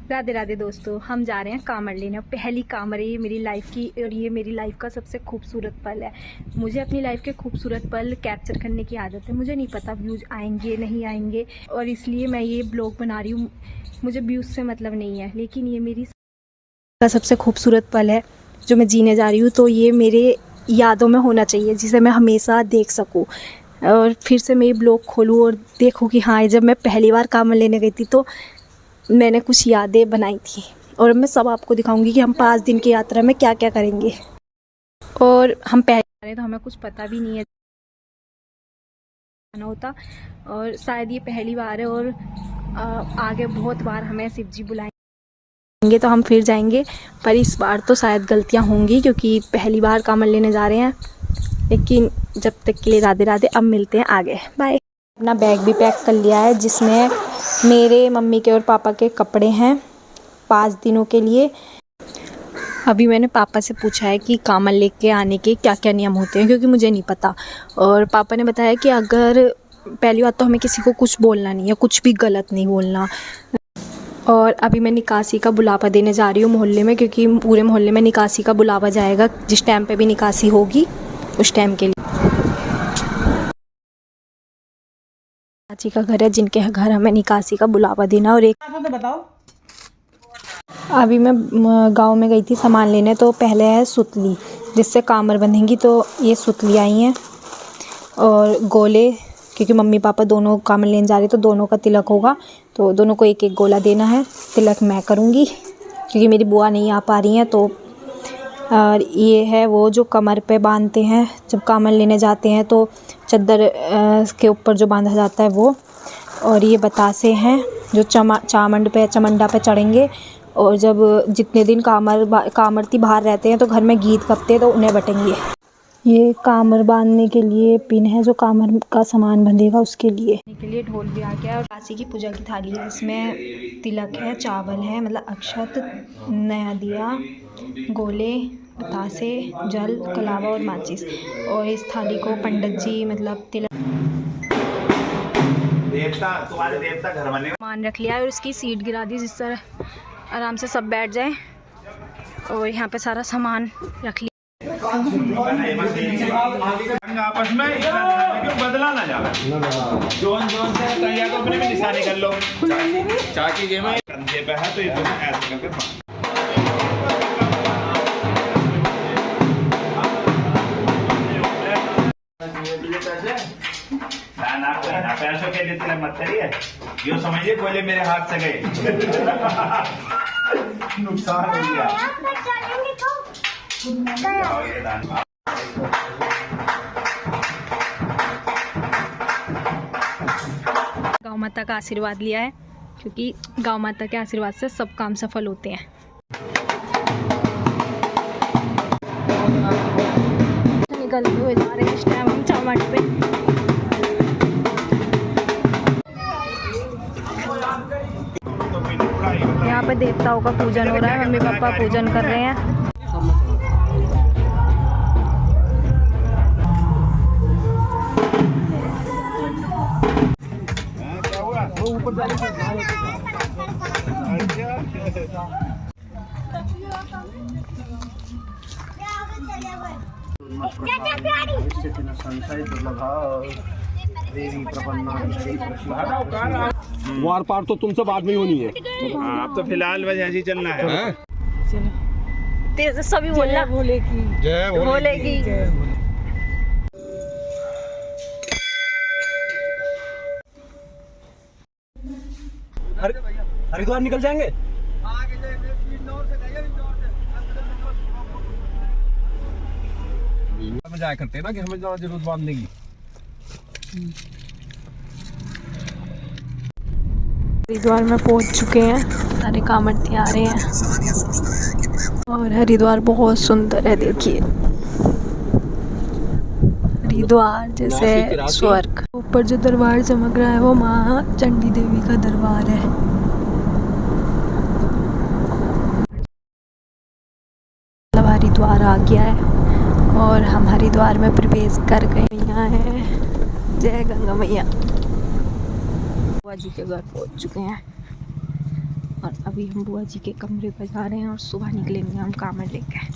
राधे राधे दोस्तों, हम जा रहे हैं कांवड़ लेने। पहली कांवड़ है ये मेरी लाइफ की, और ये मेरी लाइफ का सबसे खूबसूरत पल है। मुझे अपनी लाइफ के खूबसूरत पल कैप्चर करने की आदत है। मुझे नहीं पता व्यूज़ आएंगे नहीं आएंगे, और इसलिए मैं ये ब्लॉग बना रही हूँ। मुझे व्यूज़ से मतलब नहीं है, लेकिन ये मेरी का सबसे खूबसूरत पल है जो मैं जीने जा रही हूँ। तो ये मेरे यादों में होना चाहिए, जिसे मैं हमेशा देख सकूँ, और फिर से मैं ये ब्लॉग खोलूँ और देखूँ कि हाँ, जब मैं पहली बार कांवड़ लेने गई थी तो मैंने कुछ यादें बनाई थी। और मैं सब आपको दिखाऊंगी कि हम 5 दिन की यात्रा में क्या क्या करेंगे। और हम पहले जा रहे हैं तो हमें कुछ पता भी नहीं है जाना होता, और शायद ये पहली बार है, और आगे बहुत बार हमें शिव जी बुलाएंगे तो हम फिर जाएंगे। पर इस बार तो शायद गलतियां होंगी, क्योंकि पहली बार कांवड़ लेने जा रहे हैं। लेकिन जब तक के लिए राधे राधे, अब मिलते हैं आगे, बाय। अपना बैग भी पैक कर लिया है, जिसमें मेरे मम्मी के और पापा के कपड़े हैं 5 दिनों के लिए। अभी मैंने पापा से पूछा है कि कांवड़ लेके आने के क्या क्या नियम होते हैं, क्योंकि मुझे नहीं पता। और पापा ने बताया कि अगर पहली बात तो हमें किसी को कुछ बोलना नहीं है, कुछ भी गलत नहीं बोलना। और अभी मैं निकासी का बुलावा देने जा रही हूँ मोहल्ले में, क्योंकि पूरे मोहल्ले में निकासी का बुलावा जाएगा। जिस टाइम पे भी निकासी होगी उस टाइम के लिए। चाची का घर है, जिनके घर हमें निकासी का बुलावा देना। और एक तो बताओ, अभी मैं गांव में गई थी सामान लेने, तो पहले है सुतली जिससे कांवड़ बंधेंगी। तो ये सुतली आई हैं, और गोले, क्योंकि मम्मी पापा दोनों कांवड़ लेने जा रहे तो दोनों का तिलक होगा, तो दोनों को एक एक गोला देना है। तिलक मैं करूँगी क्योंकि मेरी बुआ नहीं आ पा रही हैं। तो और ये है वो जो कमर पे बांधते हैं जब कांवड़ लेने जाते हैं, तो चद्दर के ऊपर जो बांधा जाता है वो। और ये बतासे हैं जो चमंडा पे चढ़ेंगे। और जब जितने दिन कांवड़ती बाहर रहते हैं तो घर में गीत गपते हैं, तो उन्हें बटेंगे। ये कांवड़ बांधने के लिए पिन है, जो कांवड़ का सामान बंधेगा उसके लिए ढोल भी आ गया है। और काशी की पूजा की थाली है, जिसमें तिलक है, चावल है मतलब अक्षत, नया दिया, गोले, बतासे, जल, कलावा और माचिस। और इस थाली को पंडित जी मतलब तिलक तुम्हारे देवता घर बने मान रख लिया है, और उसकी सीट गिरा दी जिस तरह आराम से सब बैठ जाए। और यहाँ पे सारा सामान रख लिया। आपस में बदला ना जाए। जोन से तैयार तो अपने में निशानी कर लो। चाची के में कंधे पे है तो ये दोनों ऐसे करके ना पैसों के लिए मत करिए। यो समझिए बोले मेरे हाथ से गए नुकसान हो गया। गौ माता का आशीर्वाद लिया है, क्योंकि गौ माता के आशीर्वाद से सब काम सफल होते हैं। निकलते हुए जा रहे हैं इस टाइम हम चमट पे। यहाँ पे देवताओं का पूजन हो रहा है, मम्मी पापा पूजन कर रहे हैं। वार पार तो तुमसे बाद में होनी है। आप तो फिलहाल बस ऐसे ही चलना है। तेरे सभी बोलना, भोले की जय भोले की। हरिद्वार निकल जाएंगे। हमें जाया करते हैं ना कि हमें जाना जरूरत बांधने की। हरिद्वार में पहुंच चुके हैं, सारे कांवड़ती आ रहे हैं। और हरिद्वार बहुत सुंदर है, देखिए हरिद्वार जैसे स्वर्ग। ऊपर जो दरबार चमक रहा है वो माँ चंडी देवी का दरबार है। हरिद्वार आ गया है और हम हरिद्वार में प्रवेश कर गए। यहाँ है जय गंगा मैया। बुआ जी के घर पहुँच चुके हैं। और अभी हम बुआ जी के कमरे पर जा रहे हैं और सुबह निकलेंगे हम कामर लेकर।